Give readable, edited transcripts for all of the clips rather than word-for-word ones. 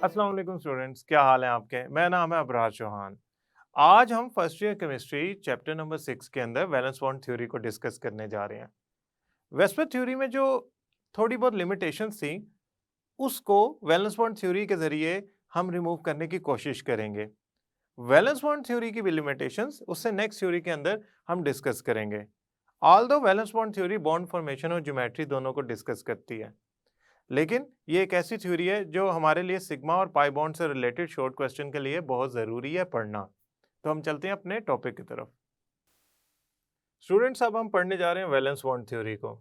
अस्सलाम वालेकुम स्टूडेंट्स, क्या हाल है आपके। मेरा नाम है अबरार चौहान। आज हम first year chemistry chapter number 6 के अंदर वैलेंस बॉन्ड थ्योरी को डिस्कस करने जा रहे हैं। वेस्पर थ्योरी में जो थोड़ी बहुत लिमिटेशंस थी, उसको वैलेंस बॉन्ड थ्योरी के जरिए हम रिमूव करने की कोशिश करेंगे। वैलेंस बॉन्ड थ्योरी की भी लिमिटेशंस उससे नेक्स्ट थ्योरी के अंदर हम डिस्कस करेंगे। Although valence bond theory bond formation और ज्योमेट्री दोनों को डिस्कस करती है, लेकिन ये एक ऐसी थ्योरी है जो हमारे लिए सिग्मा और पाई बॉन्ड से रिलेटेड शॉर्ट क्वेश्चन के लिए बहुत ज़रूरी है पढ़ना। तो हम चलते हैं अपने टॉपिक की तरफ। स्टूडेंट्स, अब हम पढ़ने जा रहे हैं वैलेंस बॉन्ड थ्योरी को।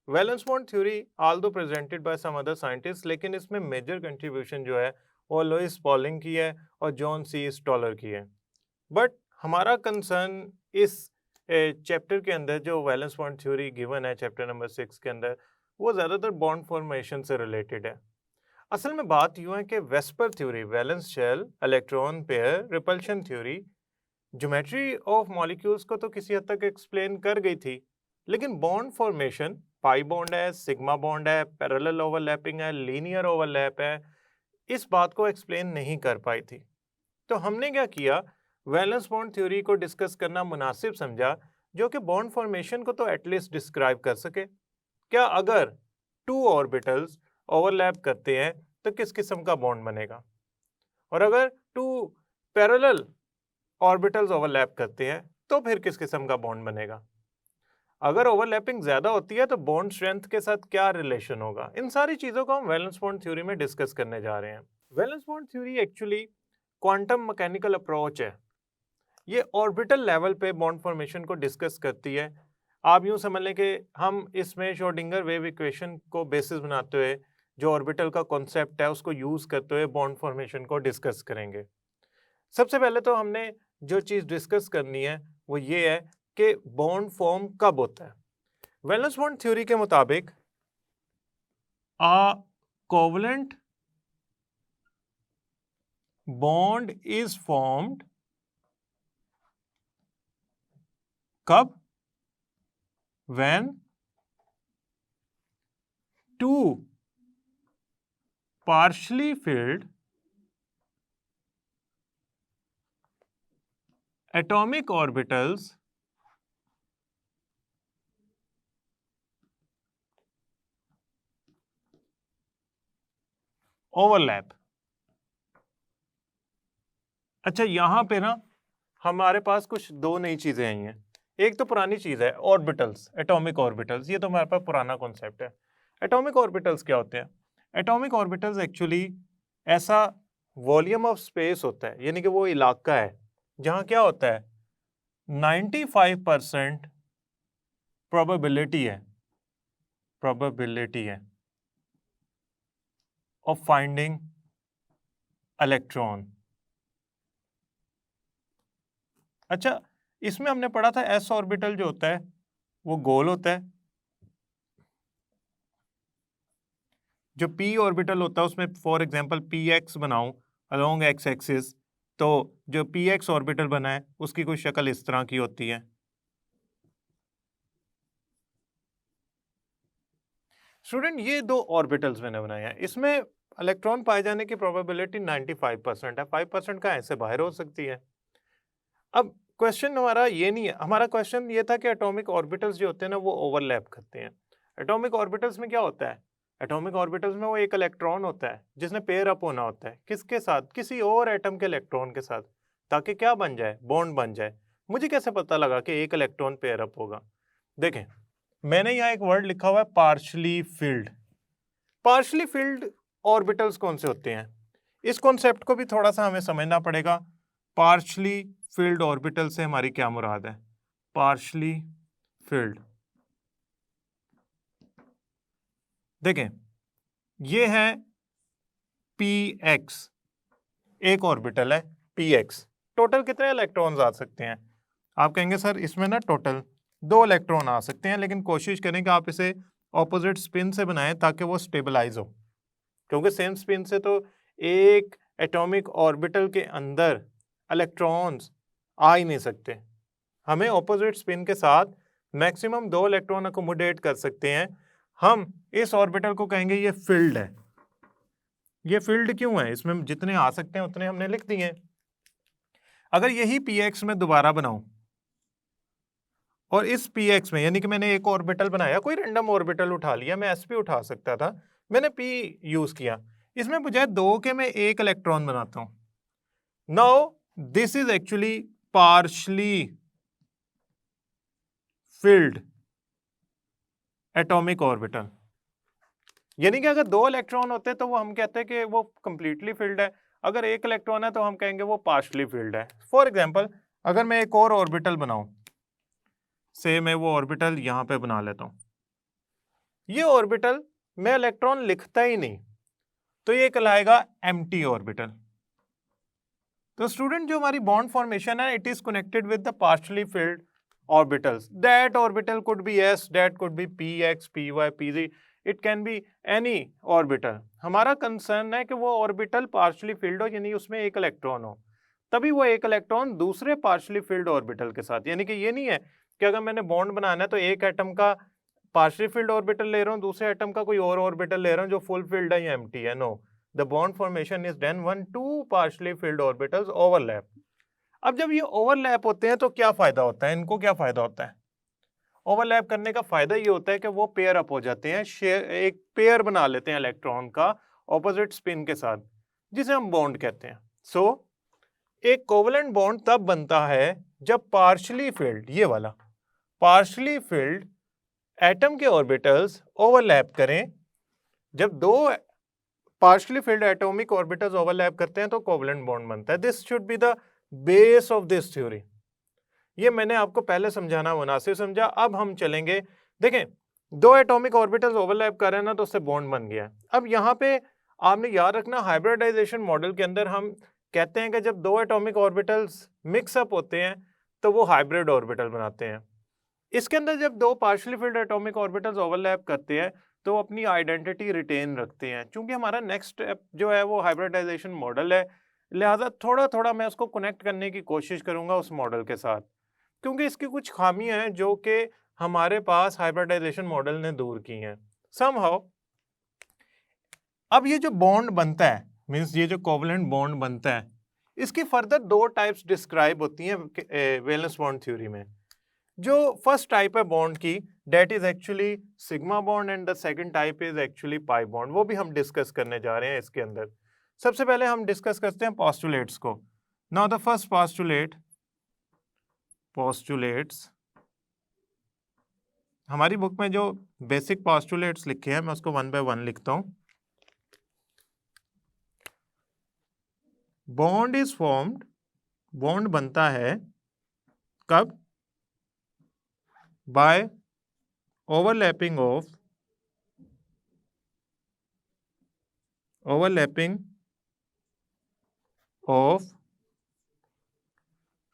Valence bond theory although presented by some other scientist, लेकिन इसमें मेजर कंट्रीब्यूशन जो है वो लुइस पॉलिंग की है और जॉन सी स्टॉलर की है। बट हमारा कंसर्न इस चैप्टर के अंदर जो वैलेंस बॉन्ड थ्योरी गिवन है चैप्टर नंबर 6 के अंदर, वो ज़्यादातर बॉन्ड फॉर्मेशन से रिलेटेड है। असल में बात यूं है कि VSEPR theory, valence shell, electron pair, repulsion theory, geometry of molecules को तो किसी हद तक एक्सप्लेन कर गई थी, लेकिन बॉन्ड फॉर्मेशन, पाई बॉन्ड है, सिग्मा बॉन्ड है, पैरेलल ओवरलैपिंग है, लीनियर ओवरलैप है, इस बात को एक्सप्लेन नहीं कर पाई थी। तो हमने क्या किया, वैलेंस बॉन्ड थ्योरी को डिस्कस करना मुनासिब समझा, जो कि बॉन्ड फॉर्मेशन को तो एटलीस्ट डिस्क्राइब कर सके। क्या अगर टू ऑर्बिटल्स ओवरलैप करते हैं तो किस किस्म का बॉन्ड बनेगा, और अगर टू पैरेलल ऑर्बिटल्स ओवरलैप करते हैं तो फिर किस किस्म का बॉन्ड बनेगा। अगर ओवरलैपिंग ज्यादा होती है तो बॉन्ड स्ट्रेंथ के साथ क्या रिलेशन होगा। इन सारी चीजों को हम वैलेंस बॉन्ड थ्योरी में डिस्कस करने जा रहे हैं। Valence bond theory actually quantum mechanical approach है। ये ऑर्बिटल लेवल पे बॉन्ड फॉर्मेशन को डिस्कस करती है। आप यूं समझ लें कि हम इसमें श्रोडिंगर वेव इक्वेशन को बेसिस बनाते हुए जो ऑर्बिटल का कॉन्सेप्ट है उसको यूज करते हुए बॉन्ड फॉर्मेशन को डिस्कस करेंगे। सबसे पहले तो हमने जो चीज डिस्कस करनी है वो ये है कि बॉन्ड फॉर्म कब होता है। वैलेंस बॉन्ड थ्योरी के मुताबिक a covalent bond is formed कब, when two partially filled atomic orbitals overlap. अच्छा, यहां पे ना हमारे पास कुछ दो नई चीजें आई हैं। एक तो पुरानी चीज है ऑर्बिटल्स, एटॉमिक ऑर्बिटल्स, ये तो हमारे पास पुराना कॉन्सेप्ट है। एटॉमिक ऑर्बिटल्स क्या होते हैं? एटॉमिक ऑर्बिटल्स एक्चुअली ऐसा वॉल्यूम ऑफ स्पेस होता है, यानी कि वो इलाका है जहां क्या होता है, 95% प्रोबेबिलिटी है ऑफ फाइंडिंग इलेक्ट्रॉन। अच्छा, इसमें हमने पढ़ा था एस ऑर्बिटल जो होता है वो गोल होता है, जो पी ऑर्बिटल होता है उसमें फॉर एग्जांपल पी एक्स बनाऊं अलोंग एक्स एक्सिस, तो जो पी एक्स ऑर्बिटल बना है उसकी कोई शक्ल इस तरह की होती है। स्टूडेंट, ये दो ऑर्बिटल्स मैंने बनाए हैं, इसमें इलेक्ट्रॉन पाए जाने की प्रोबेबिलिटी 95% है, 5% का ऐसे बाहर हो सकती है। अब क्वेश्चन हमारा ये नहीं है, हमारा क्वेश्चन ये था कि एटॉमिक ऑर्बिटल्स जो होते हैं ना वो ओवरलैप करते हैं। एटॉमिक ऑर्बिटल्स में क्या होता है, एटॉमिक ऑर्बिटल्स में वो एक इलेक्ट्रॉन होता है जिसने पेयर अप होना होता है, किसके साथ, किसी और एटम के इलेक्ट्रॉन के साथ, ताकि क्या बन जाए, बॉन्ड बन जाए। मुझे कैसे पता लगा कि एक इलेक्ट्रॉन पेयर अप होगा? देखें, मैंने यहाँ एक वर्ड लिखा हुआ है partially field. Partially filled orbitals कौन से होते हैं, इस कॉन्सेप्ट को भी थोड़ा सा हमें समझना पड़ेगा। पार्शली फिल्ड ऑर्बिटल से हमारी क्या मुराद है? पार्शली फिल्ड, देखें ये है पी एक्स, एक ऑर्बिटल है पी एक्स। टोटल कितने इलेक्ट्रॉन्स आ सकते हैं? आप कहेंगे सर इसमें ना टोटल 2 इलेक्ट्रॉन आ सकते हैं, लेकिन कोशिश करें कि आप इसे ऑपोजिट स्पिन से बनाएं ताकि वो स्टेबलाइज हो, क्योंकि सेम स्पिन से तो एक एटॉमिक ऑर्बिटल के अंदर इलेक्ट्रॉन्स आ ही नहीं सकते। हमें ऑपोजिट स्पिन के साथ मैक्सिमम 2 इलेक्ट्रॉन अकोमोडेट कर सकते हैं। हम इस ऑर्बिटल को कहेंगे ये फिल्ड है। ये फील्ड क्यों है, इसमें जितने आ सकते हैं उतने हमने लिख दिए। अगर यही px में दोबारा बनाऊं और इस px में, यानी कि मैंने एक ऑर्बिटल बनाया, कोई रैंडम ऑर्बिटल उठा लिया, मैं s भी उठा सकता था, मैंने p यूज किया, इसमें बजाय 2 के मैं एक इलेक्ट्रॉन बनाता हूं। Now this is actually partially field atomic orbital, यानी कि अगर 2 इलेक्ट्रॉन होते हैं तो वो हम कहते हैं कि वो कंप्लीटली फिल्ड है, अगर एक इलेक्ट्रॉन है तो हम कहेंगे वो पार्शली फिल्ड है। फॉर एग्जांपल अगर मैं एक और ऑर्बिटल बनाऊं, से मैं वो ऑर्बिटल यहां पे बना लेता हूं, ये ऑर्बिटल में इलेक्ट्रॉन लिखता ही नहीं, तो ये कहलाएगा एम्प्टी ऑर्बिटल। तो स्टूडेंट जो हमारी बॉन्ड फॉर्मेशन है, it is connected with the partially filled orbitals, that orbital could be s, that could be px, py, pz, it can be any orbital. हमारा कंसर्न है कि वो ऑर्बिटल पार्शली फिल्ड हो, यानी उसमें एक इलेक्ट्रॉन हो, तभी वो एक इलेक्ट्रॉन दूसरे पार्शली फिल्ड ऑर्बिटल के साथ, यानी कि ये नहीं है कि अगर मैंने बॉन्ड बनाना है तो एक एटम का पार्शली फिल्ड ऑर्बिटल ले रहा हूँ, दूसरे एटम का कोई और ऑर्बिटल ले रहा हूँ जो फुल फिल्ड है या एम्प्टी है। No, the bond formation is done when 2 partially filled orbitals overlap. अब जब ये ओवरलैप होते हैं तो क्या फायदा होता है, इनको क्या फायदा होता है? ओवरलैप करने का फायदा ये होता है कि वो पेयर अप हो जाते हैं, एक पेयर बना लेते हैं इलेक्ट्रॉन का ऑपोजिट स्पिन के साथ, जिसे हम बॉन्ड कहते हैं। सो एक कोवलेंट बॉन्ड तब बनता है जब पार्शली फिल्ड, ये वाला पार्शली फिल्ड एटम के ऑर्बिटल्स ओवरलैप करें। जब 2 partially field atomic orbitals overlap करते हैं तो कोवलेंट बॉन्ड बनता है। This should be the base of this theory. ये मैंने आपको पहले समझाना मुनासिब समझा। अब हम चलेंगे, देखें 2 एटॉमिक ऑर्बिटल्स ओवरलैप कर रहे हैं ना, तो उससे बॉन्ड बन गया। अब यहाँ पे आपने याद रखना, हाइब्रिडाइजेशन मॉडल के अंदर हम कहते हैं कि जब 2 एटॉमिक ऑर्बिटल्स मिक्सअप होते हैं तो वो हाइब्रिड ऑर्बिटल बनाते हैं। इसके अंदर जब 2 partially field atomic orbitals overlap करते हैं तो अपनी आइडेंटिटी रिटेन रखते हैं। चूंकि हमारा नेक्स्ट स्टेप जो है वो हाइब्रिडाइजेशन मॉडल है, लिहाजा थोड़ा थोड़ा मैं उसको कनेक्ट करने की कोशिश करूंगा उस मॉडल के साथ, क्योंकि इसकी कुछ खामियां हैं जो कि हमारे पास हाइब्रिडाइजेशन मॉडल ने दूर की हैं समहाउ। अब ये जो बॉन्ड बनता है, मींस ये जो कोवलेंट बॉन्ड बनता है, इसकी फर्दर 2 टाइप्स डिस्क्राइब होती हैं वैलेंस बॉन्ड थ्योरी में। जो फर्स्ट टाइप है बॉन्ड की, that is actually sigma bond, and the second type is actually pi bond, वो भी हम डिस्कस करने जा रहे हैं इसके अंदर। सबसे पहले हम डिस्कस करते हैं पोस्टुलेट्स को। नाउ द फर्स्ट पोस्टुलेट्स, हमारी बुक में जो बेसिक पोस्टुलेट्स लिखे हैं मैं उसको 1 बाय 1 लिखता हूं। बॉन्ड इज फॉर्म्ड, बॉन्ड बनता है कब? By overlapping of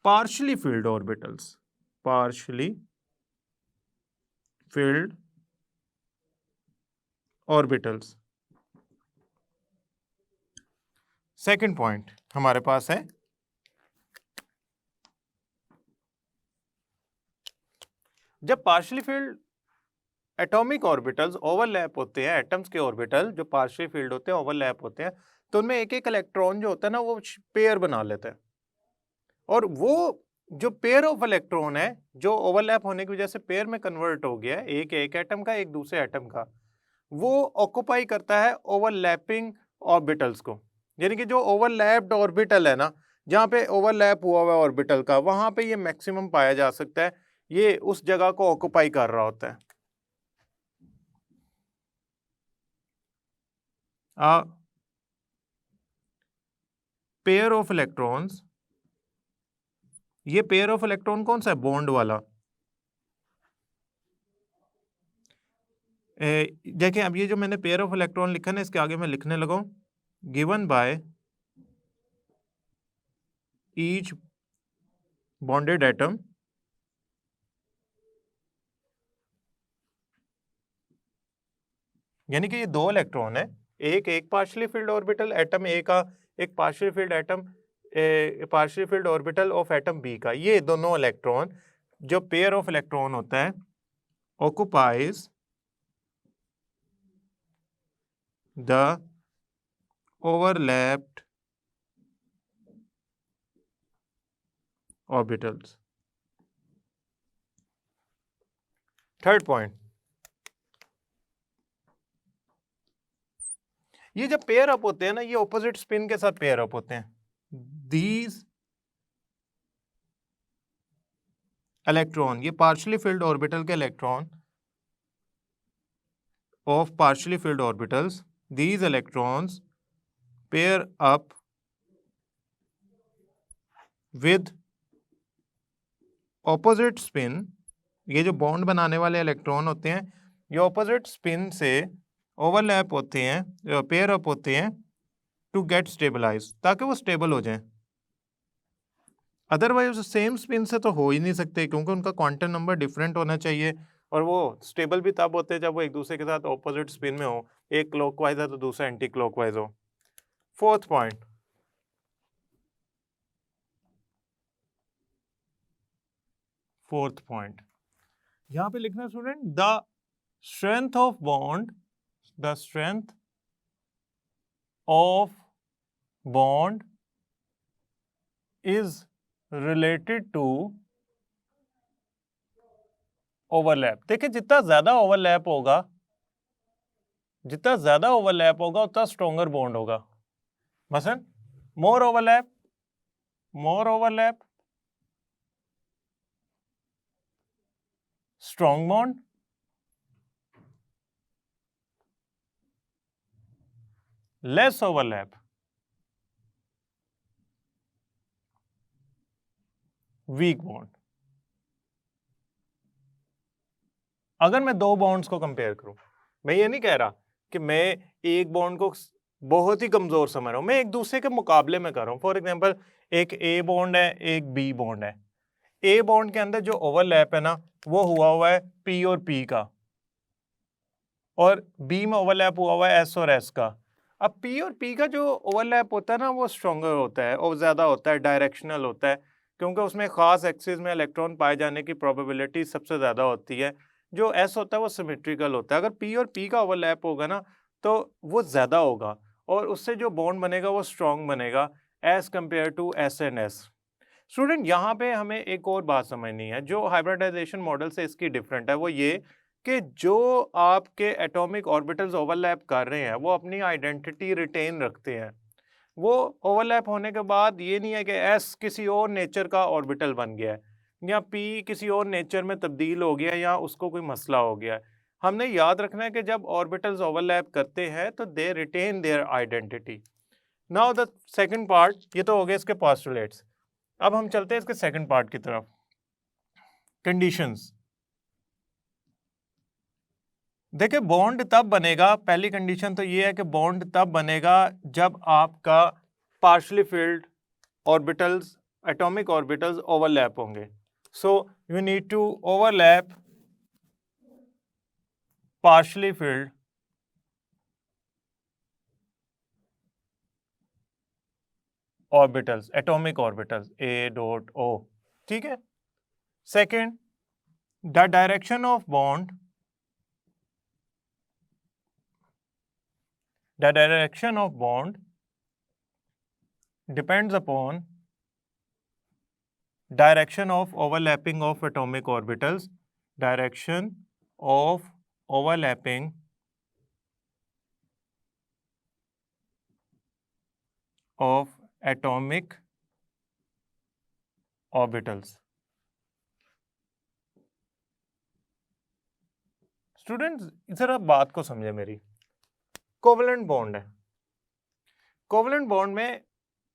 partially filled orbitals, partially filled orbitals। Second point हमारे पास है, जब partially filled atomic orbitals overlap होते हैं, एटम्स के ऑर्बिटल जो पार्शियली फील्ड होते हैं ओवरलैप होते हैं, तो उनमें एक एक इलेक्ट्रॉन जो होता है ना वो पेयर बना लेता है, और वो जो पेयर ऑफ इलेक्ट्रॉन है जो ओवरलैप होने की वजह से पेयर में कन्वर्ट हो गया है, एक एटम का एक दूसरे एटम का, वो ऑक्युपाई करता है ओवरलैपिंग ऑर्बिटल्स को। यानी कि जो ओवरलैप्ड ऑर्बिटल है ना, जहाँ पे ओवरलैप हुआ हुआ ऑर्बिटल का, वहां पे ये मैक्सिमम पाया जा सकता है, ये उस जगह को ऑक्युपाई कर रहा होता है। पेयर ऑफ इलेक्ट्रॉन्स, ये पेयर ऑफ इलेक्ट्रॉन कौन सा है? बॉन्ड वाला। देखें अब ये जो मैंने पेयर ऑफ इलेक्ट्रॉन लिखा ना, इसके आगे मैं लिखने लगा हूं given by each bonded atom यानी कि ये 2 इलेक्ट्रॉन है, एक partially filled orbital atom A का, एक partially filled atom partially filled orbital of atom B का। ये दोनों इलेक्ट्रॉन जो पेयर ऑफ इलेक्ट्रॉन होता है occupies the overlapped orbitals. Third point, ये जब पेयर अप होते हैं ना, ये ऑपोजिट स्पिन के साथ पेयर अप होते हैं. These इलेक्ट्रॉन, ये पार्शियली फिल्ड ऑर्बिटल के electron of partially filled orbitals, these electrons pair up with opposite spin. ये जो बॉन्ड बनाने वाले इलेक्ट्रॉन होते हैं, ये ऑपोजिट स्पिन से ओवरलैप होते हैं, पेयर अप होते हैं टू गेट स्टेबलाइज, ताकि वो स्टेबल हो जाएं. अदरवाइज सेम स्पिन से तो हो ही नहीं सकते, क्योंकि उनका क्वांटम नंबर डिफरेंट होना चाहिए, और वो स्टेबल भी तब होते हैं जब वो एक दूसरे के साथ ऑपोजिट स्पिन में हो. एक क्लॉकवाइज है तो दूसरा एंटी क्लॉकवाइज हो. फोर्थ पॉइंट, यहां पे लिखना student, the strength of bond, the strength of bond is related to overlap. देखिए, जितना ज्यादा ओवरलैप होगा, उतना स्ट्रॉन्गर बॉन्ड होगा. मसलन more overlap strong bond, less overlap weak bond. अगर मैं दो बॉन्ड्स को कंपेयर करूं, मैं ये नहीं कह रहा कि मैं एक बॉन्ड को बहुत ही कमजोर समझ रहा हूं, मैं एक दूसरे के मुकाबले में कर रहा हूं. फॉर एग्जांपल, एक ए बॉन्ड है, एक बी बॉन्ड है. ए बॉन्ड के अंदर जो ओवरलैप है ना, वो हुआ है पी और पी का, और बी में ओवरलैप हुआ है एस और एस का. अब पी और पी का जो ओवरलैप होता है ना, वो स्ट्रॉन्गर होता है और ज्यादा होता है, डायरेक्शनल होता है, क्योंकि उसमें खास एक्सिस में इलेक्ट्रॉन पाए जाने की प्रोबेबिलिटी सबसे ज्यादा होती है. जो एस होता है वो सिमेट्रिकल होता है. अगर पी और पी का ओवरलैप होगा ना, तो वो ज्यादा होगा, और उससे जो बॉन्ड बनेगा वो स्ट्रॉन्ग बनेगा as compare to S and S. Student, यहाँ पे हमें एक और बात समझनी है जो हाइब्रिडाइजेशन मॉडल से इसकी डिफरेंट है. वो ये कि जो आपके एटॉमिक ऑर्बिटल्स ओवरलैप कर रहे हैं, वो अपनी आइडेंटिटी रिटेन रखते हैं. वो ओवरलैप होने के बाद ये नहीं है कि एस किसी और नेचर का ऑर्बिटल बन गया है, या पी किसी और नेचर में तब्दील हो गया है, या उसको कोई मसला हो गया है. हमने याद रखना है कि जब ऑर्बिटल्स ओवरलैप करते हैं तो they retain their identity. Now the second part, ये तो हो गए इसके पोस्टुलेट्स. अब हम चलते हैं इसके सेकंड पार्ट की तरफ, कंडीशंस. देखिए, बॉन्ड तब बनेगा, पहली कंडीशन तो ये है कि बॉन्ड तब बनेगा जब आपका partially filled orbitals, atomic orbitals overlap होंगे. So you need to overlap partially filled orbitals, atomic orbitals A dot O. ठीक है. Second, the direction of bond, the direction of bond depends upon direction of overlapping of atomic orbitals, direction of overlapping of atomic orbitals. Students, जरा बात को समझे मेरी. Covalent bond है, covalent bond में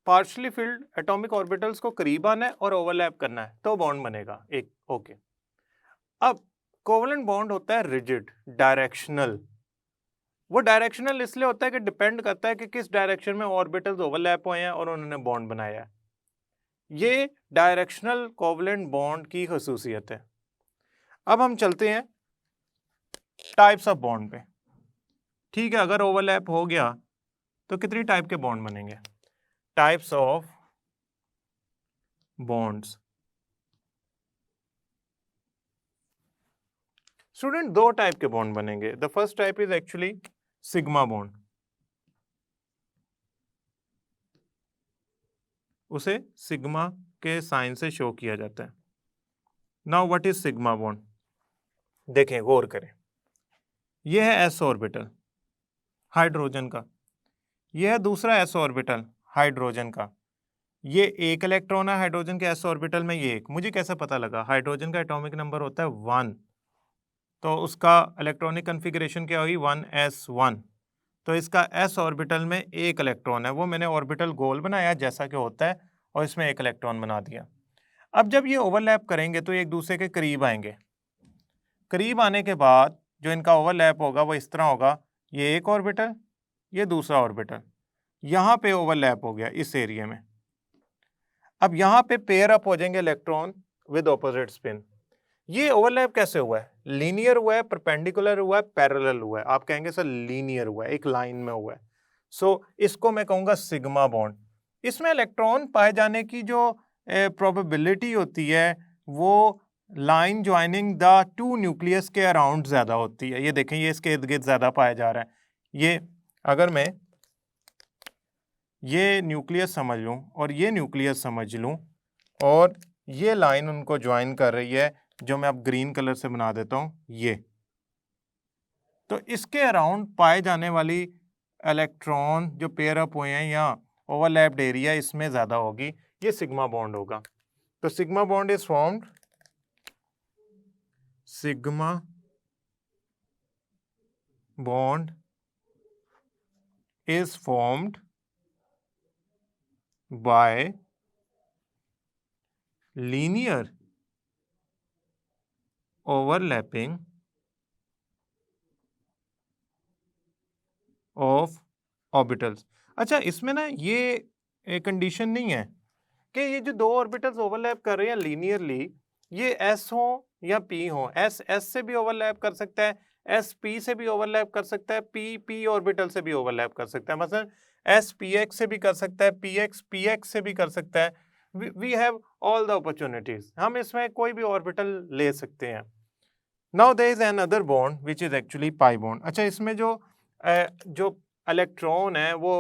partially field atomic orbitals को करीब आना है और ओवरलैप करना है तो बॉन्ड बनेगा एक. ओके. अब कोवलेंट बॉन्ड होता है रिजिड, डायरेक्शनल. वो डायरेक्शनल इसलिए होता है कि डिपेंड करता है कि किस डायरेक्शन में ऑर्बिटल्स ओवरलैप हुए हैं और उन्होंने बॉन्ड बनाया है. ये डायरेक्शनल कोवलेंट बॉन्ड की खसूसियत है. अब हम चलते हैं टाइप्स ऑफ बॉन्ड पे. ठीक है, अगर ओवरलैप हो गया तो कितनी टाइप के बॉन्ड बनेंगे? Types of bonds. स्टूडेंट, दो टाइप के बॉन्ड बनेंगे. The first type is actually sigma bond. उसे सिग्मा के साइन से शो किया जाता है। Now what is sigma bond? देखें, गौर करें, यह है एस ऑर्बिटल हाइड्रोजन का, यह है दूसरा एस ऑर्बिटल हाइड्रोजन का, ये एक इलेक्ट्रॉन है हाइड्रोजन के एस ऑर्बिटल में, ये एक। मुझे कैसे पता लगा? हाइड्रोजन का एटॉमिक नंबर होता है 1, तो उसका इलेक्ट्रॉनिक कॉन्फ़िगरेशन क्या हुई? 1s1। तो इसका एस ऑर्बिटल में एक इलेक्ट्रॉन है, वो मैंने ऑर्बिटल गोल बनाया जैसा कि होता है और इसमें एक इलेक्ट्रॉन बना दिया। अब जब ये ओवरलैप करेंगे तो ये एक दूसरे के करीब आएंगे। करीब आने के बाद जो इनका ओवरलैप होगा वो इस तरह होगा, ये एक ऑर्बिटल, ये दूसरा ऑर्बिटल, यहाँ पे ओवरलैप हो गया इस एरिया में। अब यहाँ पे पेयर अप हो जाएंगे इलेक्ट्रॉन विद ऑपोजिट स्पिन। ये ओवरलैप कैसे हुआ है? लीनियर हुआ है, परपेंडिकुलर हुआ है, पैरेलल हुआ है? आप कहेंगे सर लीनियर हुआ है, एक लाइन में हुआ है। सो इसको मैं कहूँगा सिग्मा बॉन्ड। इसमें इलेक्ट्रॉन पाए जाने की जो प्रोबेबिलिटी होती है वो line joining the two nucleus के अराउंड ज़्यादा होती है। ये देखें, ये इसके इर्द गिर्द ज़्यादा पाया जा रहा है। ये अगर मैं ये न्यूक्लियस समझ लूँ और ये न्यूक्लियस समझ लूँ और ये लाइन उनको ज्वाइन कर रही है, जो मैं अब ग्रीन कलर से बना देता हूँ, ये, तो इसके अराउंड पाए जाने वाली इलेक्ट्रॉन जो पेयर अप हुए हैं या ओवरलैप्ड एरिया इसमें ज़्यादा होगी, ये सिग्मा बॉन्ड होगा। तो sigma bond is formed, sigma bond is formed bye linear overlapping of orbitals. अच्छा, इसमें ना ये कंडीशन नहीं है कि ये जो दो ऑर्बिटल्स ओवरलैप कर रहे हैं लीनियरली, ये एस हो या पी हो। एस एस से भी ओवरलैप कर सकता है, एस पी से भी ओवरलैप कर सकता है, पी पी ऑर्बिटल से भी ओवरलैप कर सकता है। मतलब एस पी एक्स से भी कर सकता है, पी एक्स से भी कर सकता है। We have all the opportunities, हम इसमें कोई भी ऑर्बिटल ले सकते हैं। Now there is another bond which is actually pi bond. अच्छा, इसमें जो इलेक्ट्रॉन है वो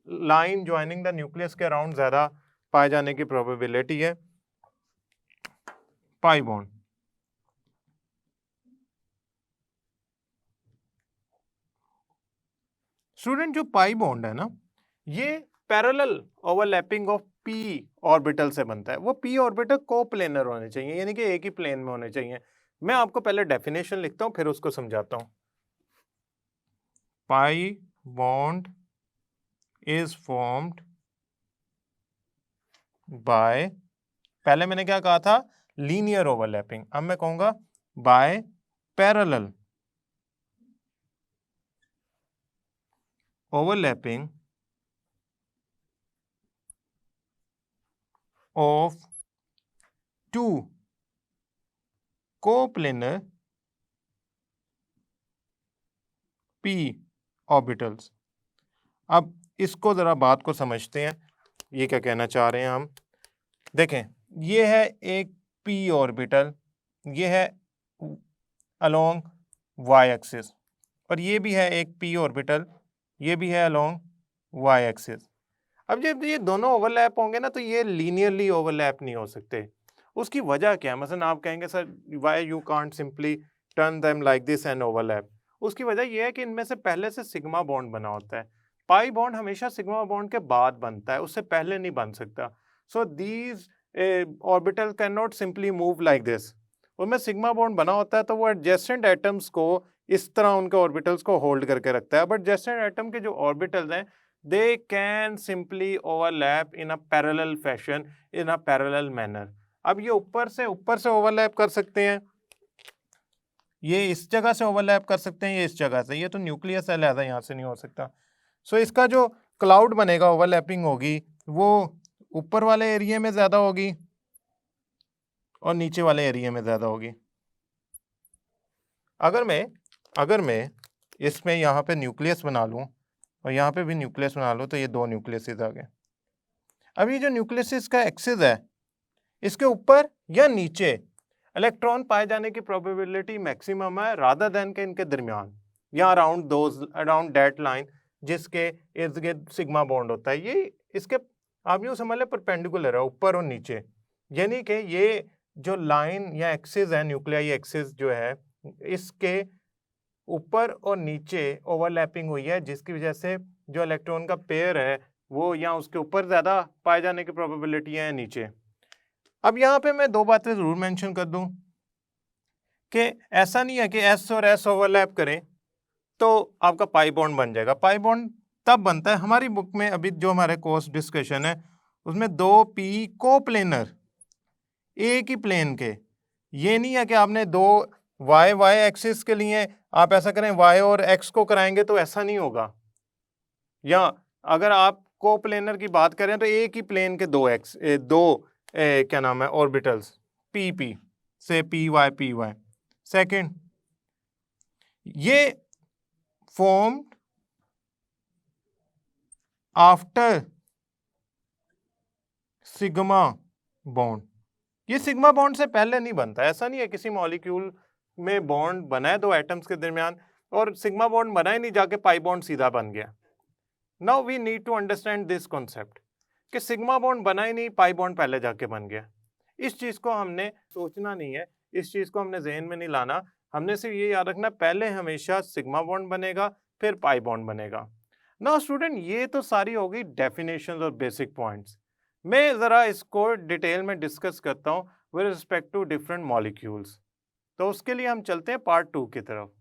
लाइन ज्वाइनिंग द न्यूक्लियस के अराउंड ज्यादा पाए जाने की प्रोबेबिलिटी है, पाई बॉन्ड। स्टूडेंट, जो पाई बॉन्ड है ना, ये parallel overlapping of P orbital से बनता है। वो पी ऑर्बिटल कोप्लेनर होने चाहिए, यानी कि एक ही प्लेन में होने चाहिए। मैं आपको पहले डेफिनेशन लिखता हूं फिर उसको समझाता हूं। Pi bond is formed by, पहले मैंने क्या कहा था? Linear overlapping. अब मैं कहूंगा by parallel overlapping of two coplanar P orbitals. अब इसको जरा बात को समझते हैं, ये क्या कहना चाह रहे हैं हम। देखें, ये है एक पी ऑर्बिटल, ये है अलोंग वाई एक्सिस, और ये भी है एक पी ऑर्बिटल, ये भी है अलोंग वाई एक्सिस। अब जब ये दोनों ओवरलैप होंगे ना तो ये लीनियरली ओवरलैप नहीं हो सकते। उसकी वजह क्या है? मसलन आप कहेंगे sir why you can't simply turn them like this and overlap. उसकी वजह ये है कि इनमें से पहले से सिग्मा बॉन्ड बना होता है। पाई बॉन्ड हमेशा सिग्मा बॉन्ड के बाद बनता है, उससे पहले नहीं बन सकता। So these orbital can not simply move like this. उनमें सिग्मा बॉन्ड बना होता है तो वो एडजेसेंट एटम्स को इस तरह उनके ऑर्बिटल्स को होल्ड करके रखता है। बट एडजेसेंट एटम के जो ऑर्बिटल्स हैं they can simply overlap in a parallel fashion, in a parallel manner. अब ये ऊपर से ओवरलैप कर सकते हैं, ये इस जगह से ओवरलैप कर सकते हैं, ये इस जगह से। ये तो न्यूक्लियस है, लिहाजा यहाँ से नहीं हो सकता। सो इसका जो क्लाउड बनेगा, ओवरलैपिंग होगी, वो ऊपर वाले एरिया में ज़्यादा होगी और नीचे वाले एरिया में ज़्यादा होगी। अगर मैं इसमें यहाँ पे न्यूक्लियस बना लूँ और यहाँ पे भी न्यूक्लियस बना लो तो ये दो न्यूक्लियस आ गए। अब ये जो न्यूक्लियस का एक्सिस है, इसके ऊपर या नीचे इलेक्ट्रॉन पाए जाने की प्रोबेबिलिटी मैक्सिमम है रादर देन के इनके दरमियान या अराउंड दैट लाइन जिसके इर्द गिर्द सिग्मा बॉन्ड होता है। ये इसके आप यूँ समझ लें परपेंडिकुलर है, ऊपर और नीचे, यानी कि ये जो लाइन या एक्सिस है, न्यूक्लियाई एक्सिस जो है, इसके ऊपर और नीचे ओवरलैपिंग हुई है, जिसकी वजह से जो इलेक्ट्रॉन का पेयर है वो या उसके ऊपर ज़्यादा पाए जाने की प्रोबेबिलिटी है नीचे। अब यहाँ पे मैं दो बातें ज़रूर मेंशन कर दूं कि ऐसा नहीं है कि एस और एस ओवरलैप करें तो आपका पाई बॉन्ड बन जाएगा। पाई बॉन्ड तब बनता है, हमारी बुक में अभी जो हमारे कोर्स डिस्कशन है उसमें दो पी कोप्लेनर एक ही प्लेन के, ये नहीं है कि आपने दो वाई वाई एक्सिस के लिए आप ऐसा करें वाई और एक्स को कराएंगे तो ऐसा नहीं होगा। या अगर आप कोप्लेनर की बात करें तो एक ही प्लेन के दो एक्स क्या नाम है ऑर्बिटल्स पी पी से पी वाई सेकेंड, ये फॉर्म आफ्टर सिग्मा बॉन्ड। ये सिग्मा बॉन्ड से पहले नहीं बनता, ऐसा नहीं है किसी मॉलिक्यूल में बॉन्ड बना है दो एटम्स के दरमियान और सिग्मा बॉन्ड बना ही नहीं जाके पाई बॉन्ड सीधा बन गया। Now we need to understand this concept कि सिग्मा बॉन्ड बना ही नहीं, पाई बॉन्ड पहले जाके बन गया। इस चीज को हमने सोचना नहीं है, इस चीज को हमने जहन में नहीं लाना, हमने सिर्फ ये याद रखना पहले हमेशा सिग्मा बॉन्ड बनेगा फिर पाई बॉन्ड बनेगा। नाउ स्टूडेंट, ये तो सारी होगी डेफिनेशंस और बेसिक पॉइंट्स। मैं ज़रा इसको डिटेल में डिस्कस करता हूँ with respect to different molecules. तो उसके लिए हम चलते हैं पार्ट 2 की तरफ।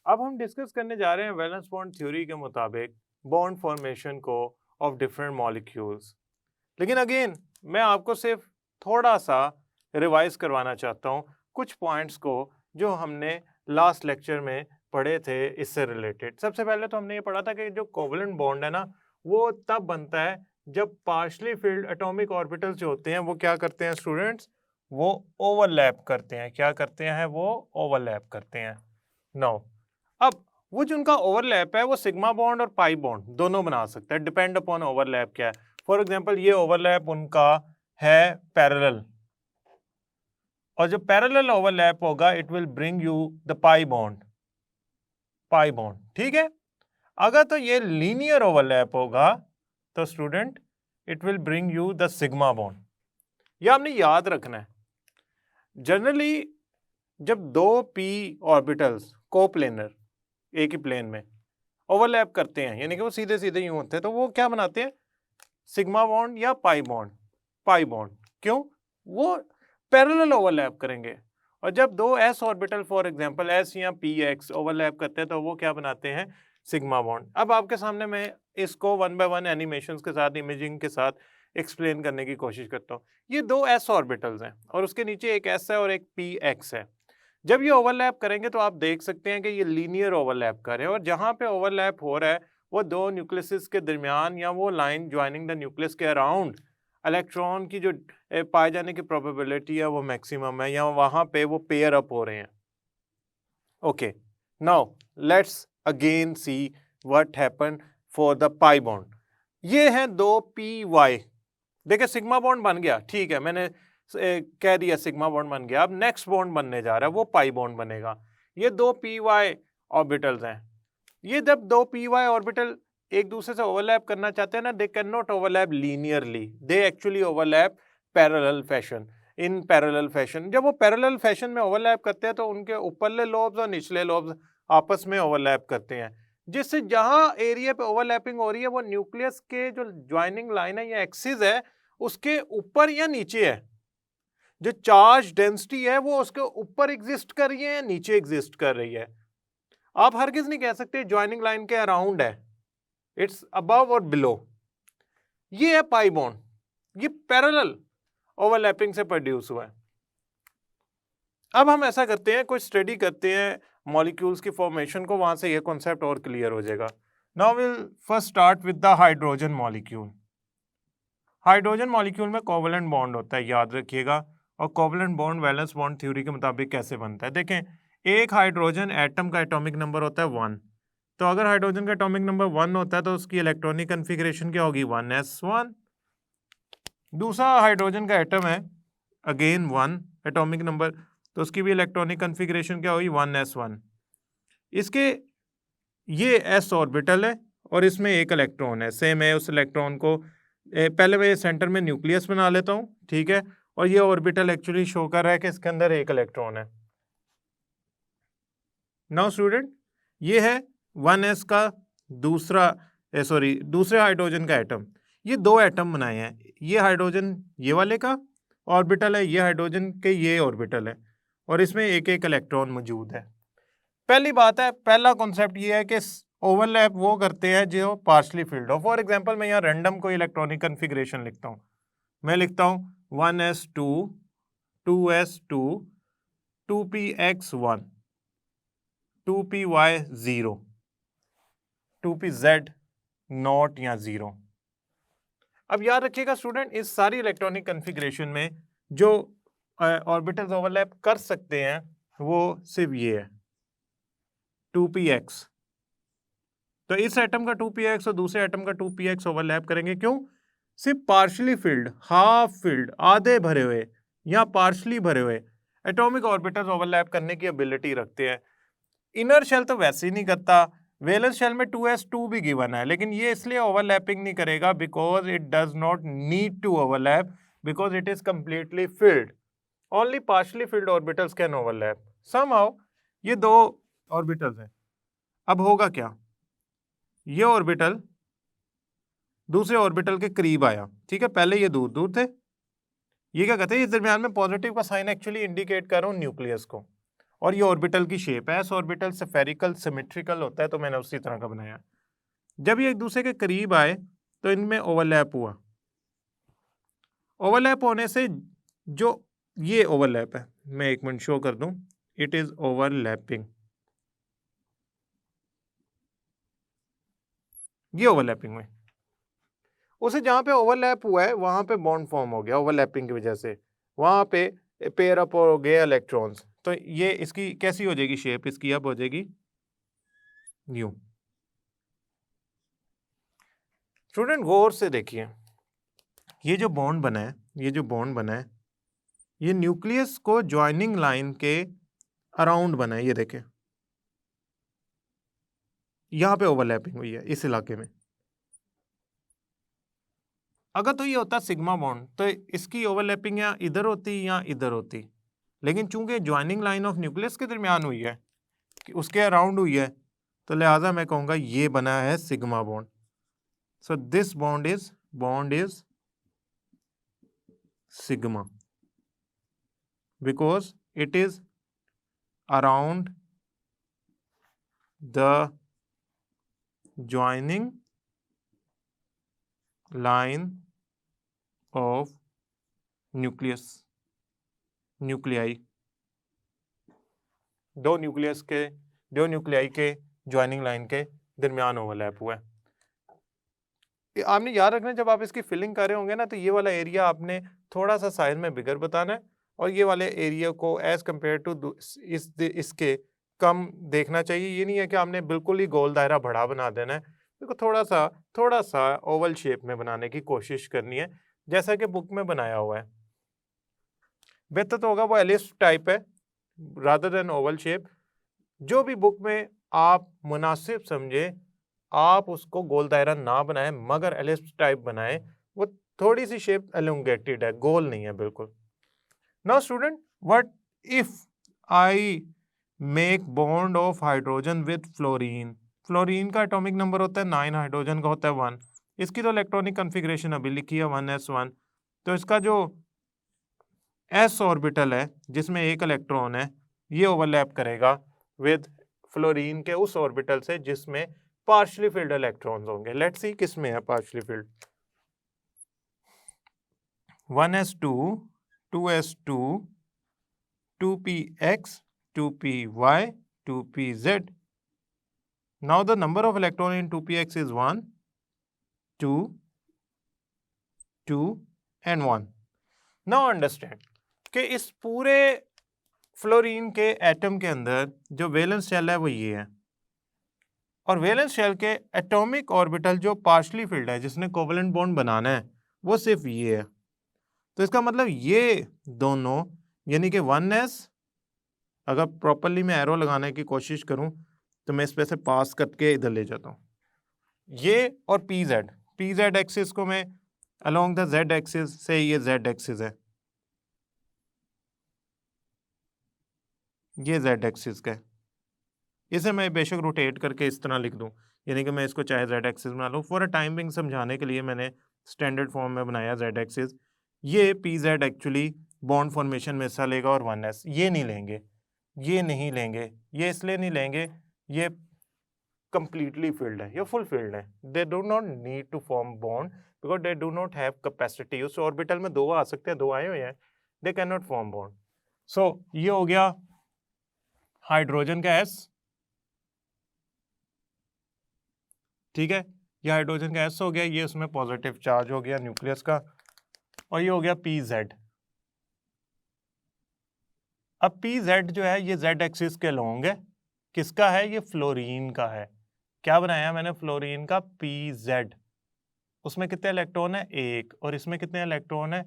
अब हम डिस्कस करने जा रहे हैं वैलेंस बॉन्ड थ्योरी के मुताबिक बॉन्ड फॉर्मेशन को ऑफ डिफरेंट मॉलिक्यूल्स। लेकिन अगेन मैं आपको सिर्फ थोड़ा सा रिवाइज करवाना चाहता हूँ कुछ पॉइंट्स को जो हमने लास्ट लेक्चर में पढ़े थे इससे रिलेटेड। सबसे पहले तो हमने ये पढ़ा था कि जो कोवलेंट बॉन्ड है ना वो तब बनता है जब पार्शली फिल्ड एटॉमिक ऑर्बिटल्स जो होते हैं वो क्या करते हैं स्टूडेंट्स, वो ओवरलैप करते हैं। क्या करते हैं? वो ओवरलैप करते हैं। नाउ अब वो जो उनका ओवरलैप है वो सिग्मा बॉन्ड और पाई बॉन्ड दोनों बना सकता है, डिपेंड अपॉन ओवरलैप क्या है। फॉर एग्जांपल ये ओवरलैप उनका है पैरेलल, और जब पैरेलल ओवरलैप होगा it will bring you the pi bond, pi bond, ठीक है। अगर तो ये लीनियर ओवरलैप होगा तो student it will bring you the sigma bond. ये आपने याद रखना है। जनरली जब दो पी ऑर्बिटल्स कोप्लेनर एक ही प्लेन में ओवरलैप करते हैं, यानी कि वो सीधे सीधे यूं होते हैं, तो वो क्या बनाते हैं? सिग्मा बॉन्ड या पाई बॉन्ड। पाई बॉन्ड क्यों? वो पैरेलल ओवरलैप करेंगे। और जब दो S orbital for example S या पी एक्स ओवरलैप करते हैं तो वो क्या बनाते हैं? Sigma bond. अब आपके सामने मैं इसको वन बाय वन एनिमेशंस के साथ, इमेजिंग के साथ एक्सप्लेन करने की कोशिश करता हूँ। ये दो एस ऑर्बिटल्स हैं और उसके नीचे एक एस है और एक पी एक्स है। जब ये ओवरलैप करेंगे तो आप देख सकते हैं कि ये लीनियर ओवरलैप कर रहे हैं, और जहाँ पे ओवरलैप हो रहा है वो दो न्यूक्लियस के दरमियान या वो लाइन ज्वाइनिंग द न्यूक्लियस के अराउंड इलेक्ट्रॉन की जो पाए जाने की प्रोबेबिलिटी है वो मैक्सिमम है, या वहाँ पे वो पेयर अप हो रहे हैं। Okay, now let's again see what happen for the pi bond. ये है दो पी वाई, देखिए सिग्मा बॉन्ड बन गया, ठीक है, मैंने कह दिया सिग्मा बॉन्ड बन गया। अब नेक्स्ट बॉन्ड बनने जा रहा है वो पाई बॉन्ड बनेगा। ये दो पी वाई ऑर्बिटल्स हैं। ये जब दो पी वाई ऑर्बिटल एक दूसरे से ओवरलैप करना चाहते हैं ना, दे can not overlap linearly, they actually overlap parallel fashion, in parallel fashion. जब वो पैरेलल फैशन में ओवरलैप करते हैं तो उनके ऊपरले लोब्स और निचले लोब्स आपस में ओवरलैप करते हैं, जिससे जहां एरिया पे ओवरलैपिंग हो रही है वो न्यूक्लियस के जो ज्वाइनिंग लाइन है या एक्सिस है उसके ऊपर या नीचे है। जो चार्ज डेंसिटी है वो उसके ऊपर एग्जिस्ट कर रही है या नीचे एग्जिस्ट कर रही है। आप हरगिज नहीं कह सकते ज्वाइनिंग लाइन के अराउंड है, इट्स अबव और बिलो। ये है पाई बॉन्ड, ये पैरेलल ओवरलैपिंग से प्रोड्यूस हुआ है। अब हम ऐसा करते हैं, कोई स्टडी करते हैं मॉलिक्यूल्स की फॉर्मेशन को, वहां से ये कॉन्सेप्ट और क्लियर हो जाएगा। Now will first start with the hydrogen molecule. Hydrogen molecule में कोवलेंट बॉन्ड होता है, याद रखिएगा। और covalent bond valence bond theory के मुताबिक कैसे बनता है? देखें, एक हाइड्रोजन एटम का एटॉमिक नंबर होता है 1, तो अगर हाइड्रोजन का एटॉमिक नंबर 1 होता है तो उसकी इलेक्ट्रॉनिक कन्फिग्रेशन क्या होगी? 1s1। दूसरा हाइड्रोजन का एटम है, अगेन 1 एटॉमिक नंबर, तो उसकी भी इलेक्ट्रॉनिक कन्फिग्रेशन क्या होगी? 1s1। इसके ये s ऑर्बिटल है और इसमें एक इलेक्ट्रॉन है, सेम है, उस इलेक्ट्रॉन को पहले मैं सेंटर में न्यूक्लियस बना लेता हूँ, ठीक है, और ये ऑर्बिटल एक्चुअली शो कर रहा है कि इसके अंदर एक इलेक्ट्रॉन है। नाउ स्टूडेंट, ये है 1s का दूसरे हाइड्रोजन का एटम। ये दो एटम बनाए हैं, ये हाइड्रोजन ये वाले का ऑर्बिटल है, ये हाइड्रोजन के ये ऑर्बिटल है, और इसमें एक एक इलेक्ट्रॉन मौजूद है। पहली बात है, पहला कॉन्सेप्ट ये है कि ओवरलैप वो करते हैं जो पार्शली फिल्ड हो। फॉर एग्जांपल मैं यहाँ रैंडम कोई इलेक्ट्रॉनिक कन्फिग्रेशन लिखता हूँ, मैं लिखता हूँ 1s2 2s2 2px1 2py0 2pz not या 0। अब याद रखिएगा स्टूडेंट, इस सारी इलेक्ट्रॉनिक कन्फिग्रेशन में जो ऑर्बिटल्स ओवरलैप कर सकते हैं वो सिर्फ ये है 2px। तो इस एटम का 2px और दूसरे एटम का 2px ओवरलैप करेंगे, क्यों? सिर्फ पार्शली फिल्ड, हाफ फिल्ड, आधे भरे हुए या पार्शली भरे हुए एटॉमिक ऑर्बिटल्स ओवरलैप करने की एबिलिटी रखते हैं। इनर शेल तो वैसे ही नहीं करता, वैलेंस शेल में 2s2 भी गिवन है, लेकिन ये इसलिए ओवरलैपिंग नहीं करेगा because it does not need to overlap because it is completely filled. Only partially filled orbitals can overlap. Somehow ये दो ऑर्बिटल्स हैं, अब होगा क्या, ये ऑर्बिटल दूसरे ऑर्बिटल के करीब आया, ठीक है, पहले ये दूर दूर थे, ये क्या कहते हैं, इस दरमियान में पॉजिटिव का साइन एक्चुअली इंडिकेट कर रहा हूँ न्यूक्लियस को, और ये ऑर्बिटल की शेप है, एस ऑर्बिटल स्फेरिकल सिमेट्रिकल होता है, तो मैंने उसी तरह का बनाया। जब ये एक दूसरे के करीब आए तो इनमें ओवरलैप हुआ, ओवरलैप होने से जो ये ओवरलैप है, मैं एक मिनट शो कर दूं, इट इज ओवरलैपिंग, ये ओवरलैपिंग में उसे जहां पे ओवरलैप हुआ है वहां पे बॉन्ड फॉर्म हो गया ओवरलैपिंग की वजह से, वहां पे पेयर अप हो गए इलेक्ट्रॉन्स, तो ये इसकी कैसी हो जाएगी शेप, इसकी अब हो जाएगी यूं। स्टूडेंट गौर से देखिए, ये जो बॉन्ड बना है, ये जो बॉन्ड बना है, ये न्यूक्लियस को ज्वाइनिंग लाइन के अराउंड बना है, ये देखें यहां पे ओवरलैपिंग हुई है इस इलाके में। अगर तो ये होता सिग्मा बॉन्ड तो इसकी ओवरलैपिंग या इधर होती या इधर होती, लेकिन चूंकि ज्वाइनिंग लाइन ऑफ न्यूक्लियस के दरमियान हुई है, कि उसके अराउंड हुई है, तो लिहाजा मैं कहूंगा ये बना है sigma bond. So this bond is sigma because it is around the joining line of nuclei, दो न्यूक्लियाई के ज्वाइनिंग लाइन के दरमियान ओवरलैप हुआ है। आपने याद रखना, जब आप इसकी फिलिंग कर रहे होंगे ना, तो ये वाला एरिया आपने थोड़ा सा साइज में बिगर बताना है, और ये वाले एरिया को एज कम्पेयर टू इसके कम देखना चाहिए। ये नहीं है कि आपने बिल्कुल ही गोल दायरा बड़ा बना देना है, देखो थोड़ा सा ओवल शेप में बनाने की कोशिश करनी है, जैसा कि बुक में बनाया हुआ है। बेहतर तो होगा वो एलिप्स टाइप है रादर देन ओवल शेप। जो भी बुक में आप मुनासिब समझे आप उसको गोल दायरा ना बनाएं, मगर एलिप्स टाइप बनाएं, वो थोड़ी सी शेप एलोंगेटेड है, गोल नहीं है बिल्कुल। Now student, what if I make bond of hydrogen with fluorine. Fluorine का एटॉमिक नंबर होता है 9, हाइड्रोजन का होता है 1। इसकी तो इलेक्ट्रॉनिक कन्फिग्रेशन अभी लिखी है 1s1, तो इसका जो s ऑर्बिटल है जिसमें एक इलेक्ट्रॉन है, ये ओवरलैप करेगा विद फ्लोरीन के उस ऑर्बिटल से जिसमें पार्शली फिल्ड इलेक्ट्रॉन्स होंगे। लेट्स सी किस में है partially field. 1s2 2s2 2px 2py 2pz. Now the number of electron in 2px is 1 2 2 and 1. Now understand कि इस पूरे फ्लोरीन के एटम के अंदर जो वैलेंस शेल है वो ये है, और वैलेंस शेल के एटॉमिक ऑर्बिटल जो पार्शली फिल्ड है जिसने कोवलेंट बॉन्ड बनाना है वो सिर्फ ये है। तो इसका मतलब ये दोनों यानी कि 1s, अगर प्रॉपरली मैं एरो लगाने की कोशिश करूं तो मैं इस पे से पास करके इधर ले जाता हूं, ये और pz एक्सिस को मैं अलोंग द जेड एक्सिस से, ये जेड एक्सिस है, ये जेड एक्सिस का है। इसे मैं बेशक रोटेट करके इस तरह लिख दूं, यानी कि मैं इसको चाहे जेड एक्सिस बना लूं। फॉर अ टाइम बिंग समझाने के लिए मैंने स्टैंडर्ड फॉर्म में बनाया जेड एक्सिस। ये P Z actually bond formation में हिस्सा लेगा और 1s ये नहीं लेंगे, ये नहीं लेंगे। ये इसलिए नहीं लेंगे, ये कंप्लीटली फिल्ड है, ये फुल फिल्ड है। They do not need to form bond because they do not have capacity. उस ऑर्बिटल में दो आ सकते हैं, दो आए हुए हैं, they can not form bond. So ये हो गया हाइड्रोजन का एस, ठीक है, ये हाइड्रोजन का एस हो गया, ये उसमें पॉजिटिव चार्ज हो गया न्यूक्लियस का, और ये हो गया पी जेड। अब पी जेड जो है ये जेड एक्सिस के लॉन्ग है, किसका है, ये फ्लोरीन का है। क्या बनाया मैंने, फ्लोरीन का पी जेड। उसमें कितने इलेक्ट्रॉन है, एक, और इसमें कितने इलेक्ट्रॉन है,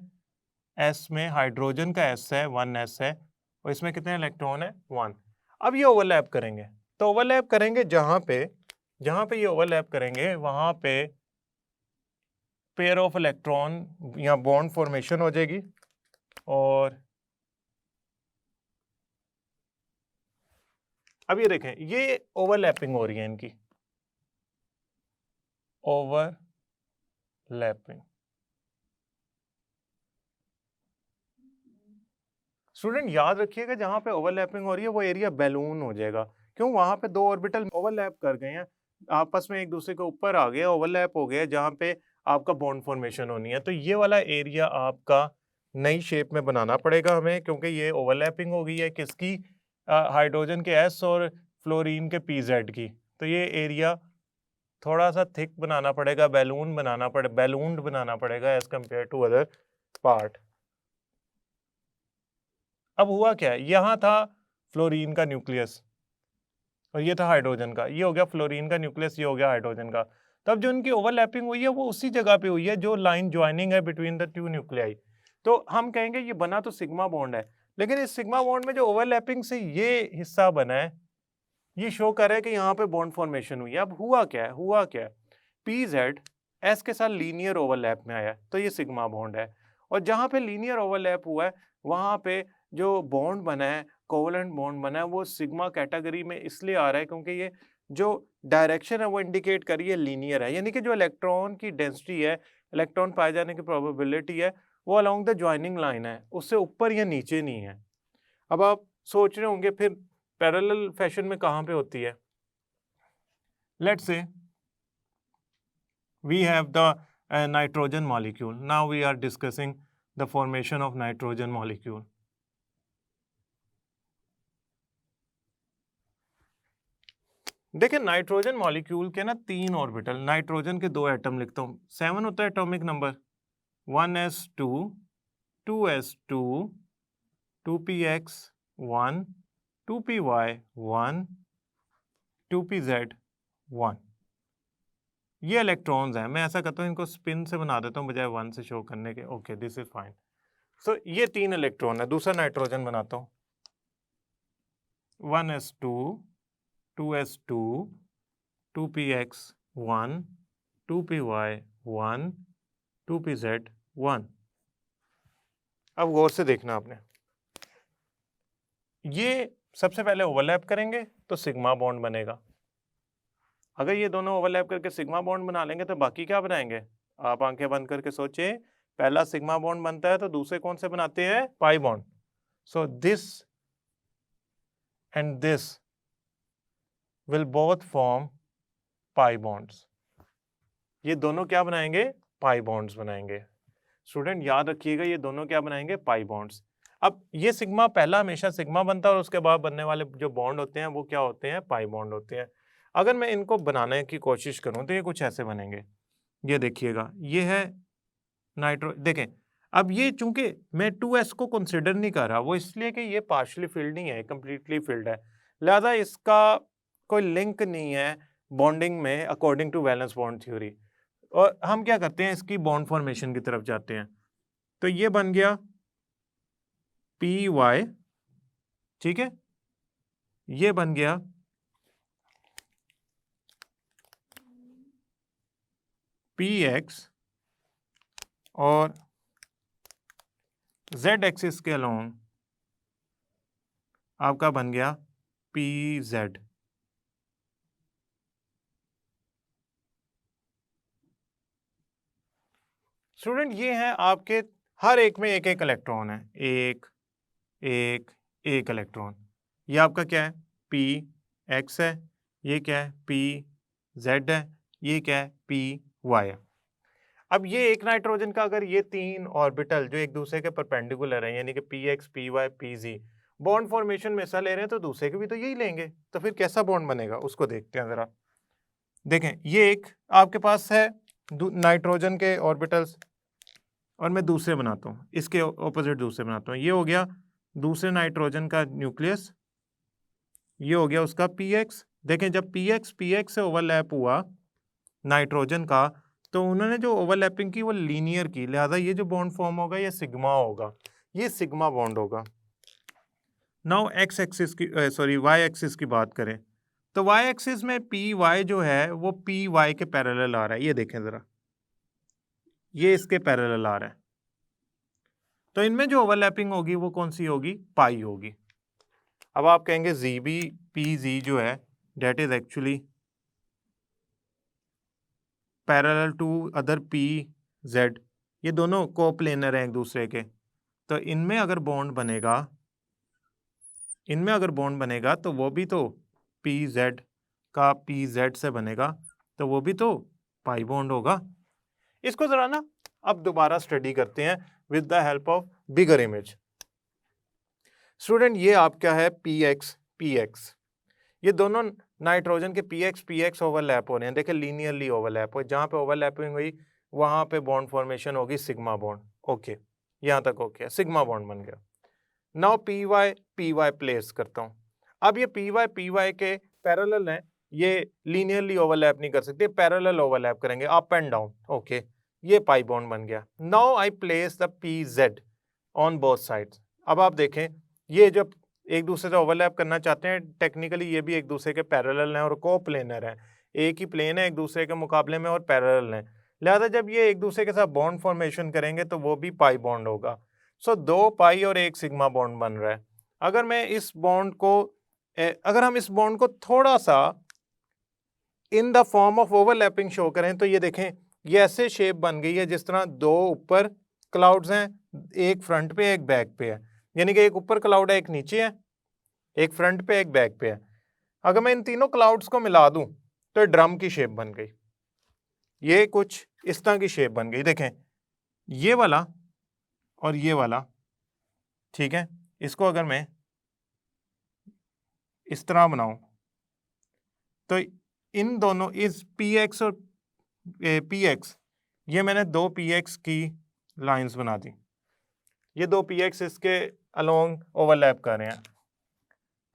एस में हाइड्रोजन का एस है, 1s है, और इसमें कितने इलेक्ट्रॉन है, 1। अब ये ओवरलैप करेंगे, तो ओवरलैप करेंगे जहां पे ये ओवरलैप करेंगे वहां पे पेयर ऑफ इलेक्ट्रॉन या बॉन्ड फॉर्मेशन हो जाएगी, और अब ये देखें ये ओवरलैपिंग हो रही है इनकी, ओवरलैपिंग। स्टूडेंट याद रखिएगा जहां पे ओवरलैपिंग हो रही है वो एरिया बैलून हो जाएगा। क्यों, वहां पे दो ऑर्बिटल ओवरलैप कर गए हैं, आपस में एक दूसरे के ऊपर आ गए, ओवरलैप हो गया जहां पे आपका बॉन्ड फॉर्मेशन होनी है। तो ये वाला एरिया आपका नई शेप में बनाना पड़ेगा हमें, क्योंकि ये ओवरलैपिंग हो गई है किसकी, हाइड्रोजन के एस और फ्लोरीन के पी जेड की। तो ये एरिया थोड़ा सा थिक बनाना पड़ेगा, बैलून्ड बनाना पड़ेगा as compare to other part. अब हुआ क्या है, यहां था फ्लोरीन का न्यूक्लियस और ये था हाइड्रोजन का, ये हो गया फ्लोरीन का न्यूक्लियस, ये हो गया हाइड्रोजन का। तब जो इनकी ओवरलैपिंग हुई है वो उसी जगह पे हुई है जो लाइन ज्वाइनिंग है बिटवीन द टू न्यूक्लियाई। तो हम कहेंगे ये बना तो सिग्मा बॉन्ड है, लेकिन इस सिग्मा बॉन्ड में जो ओवरलैपिंग से ये हिस्सा बना है ये शो कर रहा है कि यहाँ पे बॉन्ड फॉर्मेशन हुई है। अब हुआ क्या है, पी जेड एस के साथ लीनियर ओवरलैप में आया तो ये सिग्मा बॉन्ड है, और जहाँ पे लीनियर ओवरलैप हुआ है वहाँ पे जो बॉन्ड बना है, कोवलेंट बॉन्ड बना है, वो सिग्मा कैटेगरी में इसलिए आ रहा है क्योंकि ये जो डायरेक्शन है वो इंडिकेट कर रही है लीनियर है, यानी कि जो इलेक्ट्रॉन की डेंसिटी है, इलेक्ट्रॉन पाए जाने की प्रोबेबिलिटी है, वो अलोंग द ज्वाइनिंग लाइन है, उससे ऊपर या नीचे नहीं है। अब आप सोच रहे होंगे फिर पैरेलल फैशन में कहाँ पे होती है। Let's say we have the nitrogen molecule. Now we are discussing the formation of nitrogen molecule. देखिए नाइट्रोजन मॉलिक्यूल के ना 3 ऑर्बिटल, नाइट्रोजन के 2 एटम लिखता हूँ, 7 होता है atomic number, 1s2, 2s2, 2px1, 2py1, 2pz1। ये इलेक्ट्रॉन्स हैं। मैं ऐसा करता हूँ इनको स्पिन से बना देता हूँ बजाय 1 से शो करने के। Okay, this is fine. So ये 3 इलेक्ट्रॉन है। दूसरा नाइट्रोजन बनाता हूँ, 1s2, 2s2, 2px1, 2py1, 2pz1। अब गौर से देखना आपने, ये सबसे पहले ओवरलैप करेंगे तो सिग्मा बॉन्ड बनेगा। अगर ये दोनों ओवरलैप करके सिग्मा बॉन्ड बना लेंगे तो बाकी क्या बनाएंगे, आप आंखें बंद करके सोचे, पहला सिग्मा बॉन्ड बनता है तो दूसरे कौन से बनाते हैं, pi bond. So this and this will both form pi bonds. ये दोनों क्या बनाएंगे, पाई बॉन्ड्स बनाएंगे। स्टूडेंट याद रखिएगा ये दोनों क्या बनाएंगे, पाई बॉन्ड्स। अब ये सिग्मा पहला हमेशा सिग्मा बनता है और उसके बाद बनने वाले जो बॉन्ड होते हैं वो क्या होते हैं, पाई बॉन्ड होते हैं। अगर मैं इनको बनाने की कोशिश करूं तो ये कुछ ऐसे बनेंगे। ये देखिएगा, ये है नाइट्रो, देखें अब ये चूंकि मैं 2s को कंसिडर नहीं कर रहा, वो इसलिए कि ये पार्शियली फिल्ड नहीं है, कंप्लीटली फिल्ड है, लिहाजा इसका कोई लिंक नहीं है बॉन्डिंग में according to valence bond theory. और हम क्या करते हैं, इसकी बॉन्ड फॉर्मेशन की तरफ जाते हैं। तो ये बन गया पी वाई, ठीक है, ये बन गया पी एक्स, और z एक्सिस के अलोंग आपका बन गया pz। स्टूडेंट ये है आपके हर एक में एक एक इलेक्ट्रॉन है, एक एक एक इलेक्ट्रॉन। ये आपका क्या है, पी एक्स है, ये क्या है, पी जेड है, ये क्या है, पी वाई है। अब ये एक नाइट्रोजन का अगर ये तीन ऑर्बिटल जो एक दूसरे के परपेंडिकुलर है, यानी कि P X P Y P Z, bond formation में हिस्सा ले रहे हैं, तो दूसरे के भी तो यही लेंगे, तो फिर कैसा बॉन्ड बनेगा उसको देखते हैं जरा। देखें, ये एक आपके पास है नाइट्रोजन के ऑर्बिटल्स, और मैं दूसरे बनाता हूँ, इसके ऑपोजिट दूसरे बनाता हूँ। ये हो गया दूसरे नाइट्रोजन का न्यूक्लियस, ये हो गया उसका पी एक्स। देखें, जब पी एक्स से ओवरलैप हुआ नाइट्रोजन का, तो उन्होंने जो ओवरलैपिंग की वो लीनियर की, लिहाजा ये जो बॉन्ड फॉर्म होगा ये सिग्मा होगा, ये सिग्मा बॉन्ड होगा। नाउ एक्स एक्सिस की सॉरी वाई एक्सिस की बात करें, तो वाई एक्सिस में पी वाई जो है वो पी वाई के पैरेलल आ रहा है। ये देखें जरा, ये इसके पैरेलल आ रहा है, तो इनमें जो ओवरलैपिंग होगी वो कौन सी होगी, पाई होगी। अब आप कहेंगे जी बी पी जी जो है that is actually parallel to other P Z, ये दोनों कोप्लेनर हैं एक दूसरे के, तो इनमें अगर बॉन्ड बनेगा तो वो भी तो पी जेड का पी जेड से बनेगा, तो वो भी तो पाई बॉन्ड होगा। इसको जरा ना अब दोबारा स्टडी करते हैं with the help of bigger image. Student ये आपका है पी एक्स, ये दोनों नाइट्रोजन के पी एक्स ओवरलैप हो रहे हैं। देखिए लीनियरली ओवरलैप हो, जहाँ पे ओवरलैपिंग हुई वहाँ पे बॉन्ड फॉर्मेशन होगी सिग्मा बॉन्ड। ओके, यहाँ तक ओके, सिग्मा बॉन्ड बन गया। नाउ पी वाई प्लेस करता हूँ। अब ये पी वाई के पैरेलल हैं, ये लीनियरली ओवरलैप नहीं कर सकते, पैरेलल ओवरलैप करेंगे अप एंड डाउन। ओके, ये पाई बॉन्ड बन गया। Now I place the P Z on both sides. अब आप देखें, ये जब एक दूसरे से ओवरलैप करना चाहते हैं, टेक्निकली ये भी एक दूसरे के पैरेलल हैं और कोप्लेनर हैं, एक ही प्लेन है एक दूसरे के मुकाबले में और पैरेलल हैं, लिहाजा जब ये एक दूसरे के साथ बॉन्ड फॉर्मेशन करेंगे तो वो भी पाई बॉन्ड होगा। सो दो पाई और एक सिग्मा बॉन्ड बन रहा है। अगर मैं इस बॉन्ड को अगर हम इस बॉन्ड को थोड़ा सा in the form of overlapping show करें, तो ये देखें, ये ऐसे शेप बन गई है जिस तरह दो ऊपर क्लाउड्स हैं, एक फ्रंट पे एक बैक पे है, यानी कि एक ऊपर क्लाउड है एक नीचे है, एक फ्रंट पे एक बैक पे है। अगर मैं इन तीनों क्लाउड्स को मिला दूं तो ड्रम की शेप बन गई, ये कुछ इस तरह की शेप बन गई। देखें, ये वाला और ये वाला, ठीक है, इसको अगर मैं इस तरह बनाऊं तो इन दोनों इस पी एक्स और पी एक्स, ये मैंने दो पी एक्स की लाइंस बना दी, ये दो पी एक्स इसके अलोंग ओवरलैप कर रहे हैं,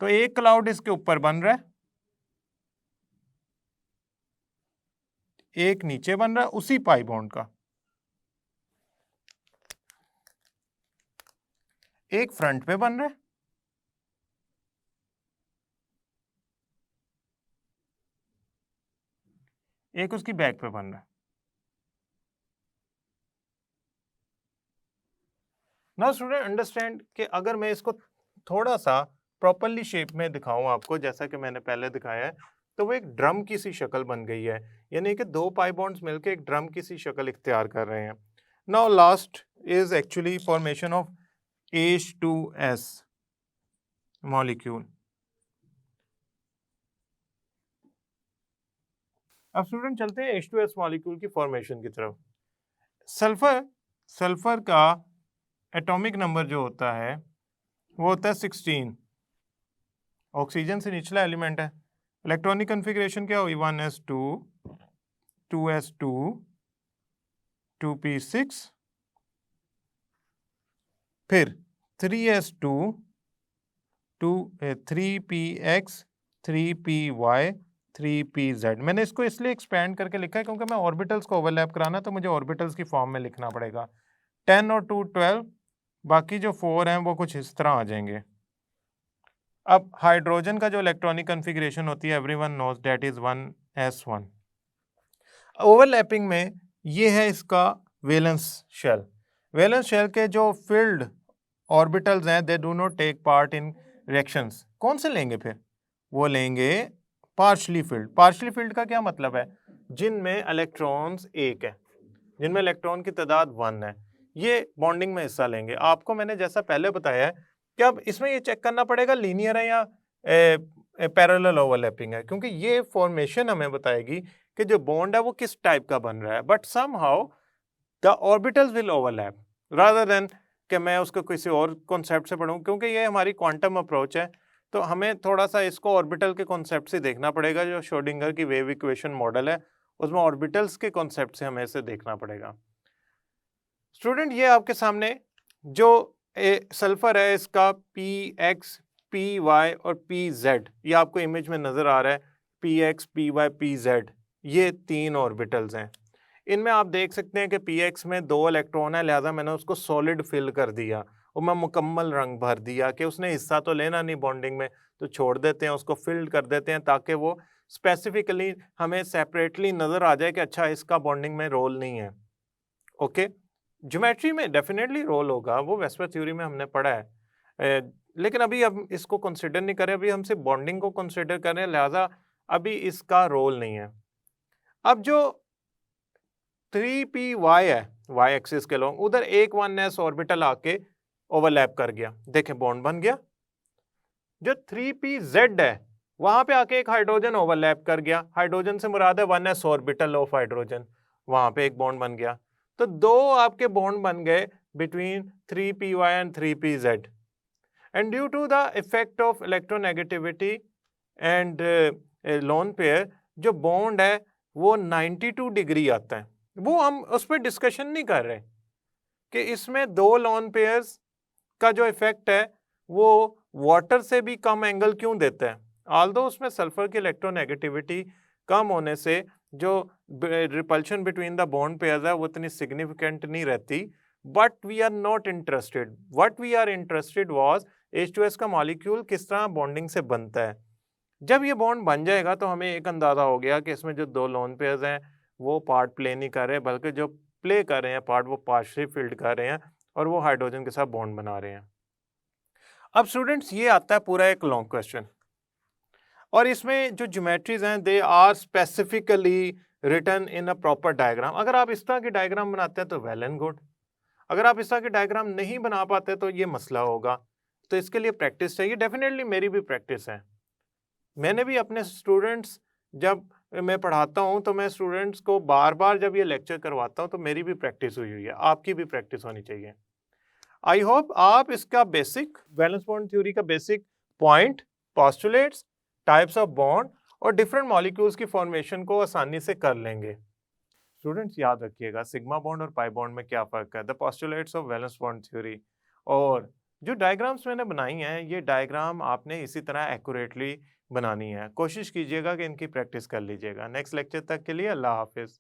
तो एक क्लाउड इसके ऊपर बन रहा है, एक नीचे बन रहा है उसी पाई बॉन्ड का, एक फ्रंट पे बन रहा है, एक उसकी बैक पे बन रहा है। नाउ स्टूडेंट अंडरस्टैंड कि अगर मैं इसको थोड़ा सा प्रॉपरली शेप में दिखाऊं आपको, जैसा कि मैंने पहले दिखाया है, तो वो एक ड्रम की सी शक्ल बन गई है, यानी कि दो पाई बॉन्ड्स मिलकर एक ड्रम की सी शक्ल इख्तियार कर रहे हैं। Now last is actually formation of H2S molecule. अब स्टूडेंट चलते हैं H2S मॉलिक्यूल की फॉर्मेशन की तरफ। सल्फर का एटॉमिक नंबर जो होता है वो होता है 16, ऑक्सीजन से निचला एलिमेंट है। इलेक्ट्रॉनिक कन्फिग्रेशन क्या हुई, 1s2 2s2 2p6, फिर 3s2 3px 3py 3pz। मैंने इसको इसलिए एक्सपेंड करके लिखा है क्योंकि मैं ऑर्बिटल्स को ओवरलैप कराना, तो मुझे ऑर्बिटल्स की फॉर्म में लिखना पड़ेगा। 10 और 2 12, बाकी जो 4 हैं वो कुछ इस तरह आ जाएंगे। अब हाइड्रोजन का जो इलेक्ट्रॉनिक कन्फिग्रेशन होती है, everyone knows that is 1s1। Overlapping में ये है इसका वैलेंस शेल। वैलेंस शेल के जो फिल्ड ऑर्बिटल्स हैं they do not take part in reactions. कौन से लेंगे फिर? वो लेंगे पार्शली फील्ड। पार्शली फील्ड का क्या मतलब है? जिनमें इलेक्ट्रॉन्स एक है, जिनमें इलेक्ट्रॉन की तादाद 1 है, ये बॉन्डिंग में हिस्सा लेंगे। आपको मैंने जैसा पहले बताया है कि अब इसमें ये चेक करना पड़ेगा लीनियर है या पैरेलल ओवरलैपिंग है, क्योंकि ये फॉर्मेशन हमें बताएगी कि जो बॉन्ड है वो किस टाइप का बन रहा है। But somehow the orbitals will overlap rather than कि मैं उसको किसी और कॉन्सेप्ट से पढ़ूं, क्योंकि ये हमारी क्वांटम अप्रोच है तो हमें थोड़ा सा इसको ऑर्बिटल के कॉन्सेप्ट से देखना पड़ेगा। जो श्रोडिंगर की वेव इक्वेशन मॉडल है उसमें ऑर्बिटल्स के कॉन्सेप्ट से हमें इसे देखना पड़ेगा। स्टूडेंट ये आपके सामने जो सल्फर है इसका Px, Py और Pz ये आपको इमेज में नजर आ रहा है। Px, Py, Pz ये 3 ऑर्बिटल्स हैं। इनमें आप देख सकते हैं कि Px में 2 इलेक्ट्रॉन है, लिहाजा मैंने उसको सॉलिड फिल कर दिया और मैं मुकम्मल रंग भर दिया कि उसने हिस्सा तो लेना नहीं बॉन्डिंग में, तो छोड़ देते हैं उसको, फिल कर देते हैं ताकि वो स्पेसिफिकली हमें सेपरेटली नजर आ जाए कि अच्छा इसका बॉन्डिंग में रोल नहीं है। ओके, ज्योमेट्री में डेफिनेटली रोल होगा, वो वेस्पर थ्योरी में हमने पढ़ा है, लेकिन अभी हम इसको कंसिडर नहीं करें, अभी हम सिर्फ बॉन्डिंग को कंसिडर कर रहे हैं, लिहाजा अभी इसका रोल नहीं है। अब जो 3py है y एक्सिस के लॉन्ग, उधर एक 1s ऑर्बिटल आके ओवरलैप कर गया, देखें बॉन्ड बन गया। जो 3pz है वहां पे आके एक हाइड्रोजन ओवरलैप कर गया, हाइड्रोजन से मुराद है 1s ऑर्बिटल ऑफ हाइड्रोजन, वहां पे एक बॉन्ड बन गया। तो 2 आपके बॉन्ड बन गए between 3py and 3pz, and due to the effect of electronegativity and lone pair जो बॉन्ड है वो 92 डिग्री आता है। वो हम उस पर डिस्कशन नहीं कर रहे कि इसमें 2 लोन पेयर्स का जो इफेक्ट है वो वाटर से भी कम एंगल क्यों देता है। ऑल्दो उसमें सल्फर की इलेक्ट्रोनेगेटिविटी कम होने से जो repulsion between the bond pairs है वो इतनी सिग्निफिकेंट नहीं रहती, but we are not interested. What we are interested was H2S का मॉलिक्यूल किस तरह बॉन्डिंग से बनता है। जब ये बॉन्ड बन जाएगा तो हमें एक अंदाजा हो गया कि इसमें जो 2 लोन पेयर्स हैं वो पार्ट प्ले नहीं कर रहे, बल्कि जो प्ले कर रहे हैं पार्ट वो पार्शियल फील्ड कर रहे हैं और वो हाइड्रोजन के साथ बॉन्ड बना रहे हैं। अब स्टूडेंट्स ये आता है पूरा एक लॉन्ग क्वेश्चन, और इसमें जो ज्योमेट्रीज हैं they are specifically written in a proper diagram. अगर आप इस तरह की डायग्राम बनाते हैं तो वेल एंड गुड, अगर आप इस तरह की डायग्राम नहीं बना पाते तो ये मसला होगा। तो इसके लिए प्रैक्टिस चाहिए, डेफिनेटली मेरी भी प्रैक्टिस है। मैंने भी अपने स्टूडेंट्स जब मैं पढ़ाता हूँ तो मैं स्टूडेंट्स को बार बार जब ये लेक्चर करवाता हूँ तो मेरी भी प्रैक्टिस हुई है, आपकी भी प्रैक्टिस होनी चाहिए। आई होप आप इसका बेसिक वैलेंस बॉन्ड थ्योरी का basic point, postulates, types of bond और डिफरेंट मॉलिक्यूल्स की फॉर्मेशन को आसानी से कर लेंगे। स्टूडेंट्स याद रखिएगा सिग्मा बॉन्ड और पाई बॉन्ड में क्या फ़र्क है, the postulates of valence bond theory. और जो डायग्राम्स मैंने बनाई हैं ये डायग्राम आपने इसी तरह एक्यूरेटली बनानी है, कोशिश कीजिएगा कि इनकी प्रैक्टिस कर लीजिएगा। नेक्स्ट लेक्चर तक के लिए अल्लाह हाफिज़।